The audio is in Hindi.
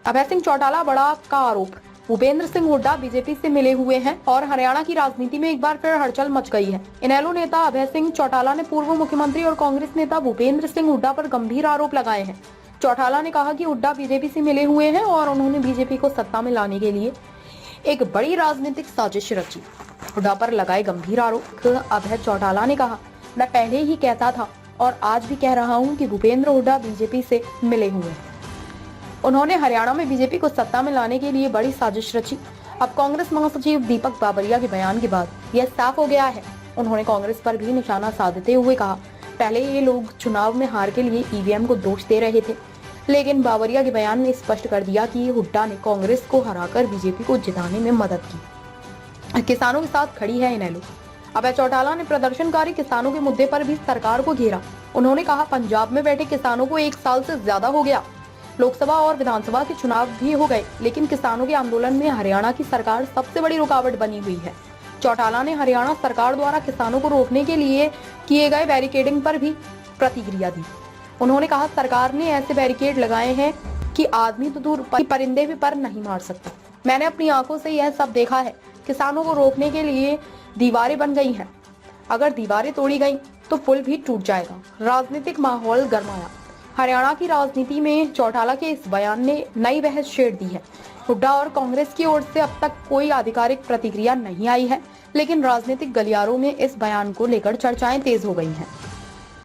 अभय सिंह चौटाला बड़ा का आरोप। भूपेंद्र सिंह हुड्डा बीजेपी से मिले हुए हैं और हरियाणा की राजनीति में एक बार फिर हलचल मच गई है। इनेलो नेता अभय सिंह चौटाला ने पूर्व मुख्यमंत्री और कांग्रेस नेता भूपेंद्र सिंह हुड्डा पर गंभीर आरोप लगाए हैं। चौटाला ने कहा कि हुड्डा बीजेपी से मिले हुए हैं और उन्होंने बीजेपी को सत्ता में लाने के लिए एक बड़ी राजनीतिक साजिश रची। हुड्डा पर लगाए गंभीर आरोप। अभय चौटाला ने कहा, मैं पहले ही कहता था और आज भी कह रहा हूं कि भूपेंद्र हुड्डा बीजेपी से मिले हुए हैं। उन्होंने हरियाणा में बीजेपी को सत्ता में लाने के लिए बड़ी साजिश रची। अब कांग्रेस महासचिव दीपक बाबरिया के बयान के बाद यह साफ हो गया है। उन्होंने कांग्रेस पर भी निशाना साधते हुए कहा, पहले ये लोग चुनाव में हार के लिए ईवीएम को दोष दे रहे थे, लेकिन बाबरिया के बयान ने स्पष्ट कर दिया कि हुड्डा ने कांग्रेस को हराकर बीजेपी को जिताने में मदद की। किसानों के साथ खड़ी है इनेलो। अभय चौटाला ने प्रदर्शनकारी किसानों के मुद्दे पर भी सरकार को घेरा। उन्होंने कहा, पंजाब में बैठे किसानों को 1 साल से ज्यादा हो गया। लोकसभा और विधानसभा के चुनाव भी हो गए, लेकिन किसानों के आंदोलन में हरियाणा की सरकार सबसे बड़ी रुकावट बनी हुई है। चौटाला ने हरियाणा सरकार द्वारा किसानों को रोकने के लिए किए गए बैरिकेडिंग पर भी प्रतिक्रिया दी। उन्होंने कहा, सरकार ने ऐसे बैरिकेड लगाए हैं कि आदमी तो दूर परिंदे भी पर नहीं मार सकता। मैंने अपनी आंखों से यह सब देखा है। किसानों को रोकने के लिए दीवारें बन गई हैं। अगर दीवारें तोड़ी गई तो पुल भी टूट जाएगा। राजनीतिक माहौल गरमाया। हरियाणा की राजनीति में चौटाला के इस बयान ने नई बहस छेड़ दी है। हुड्डा और कांग्रेस की ओर से अब तक कोई आधिकारिक प्रतिक्रिया नहीं आई है, लेकिन राजनीतिक गलियारों में इस बयान को लेकर चर्चाएं तेज हो गई हैं।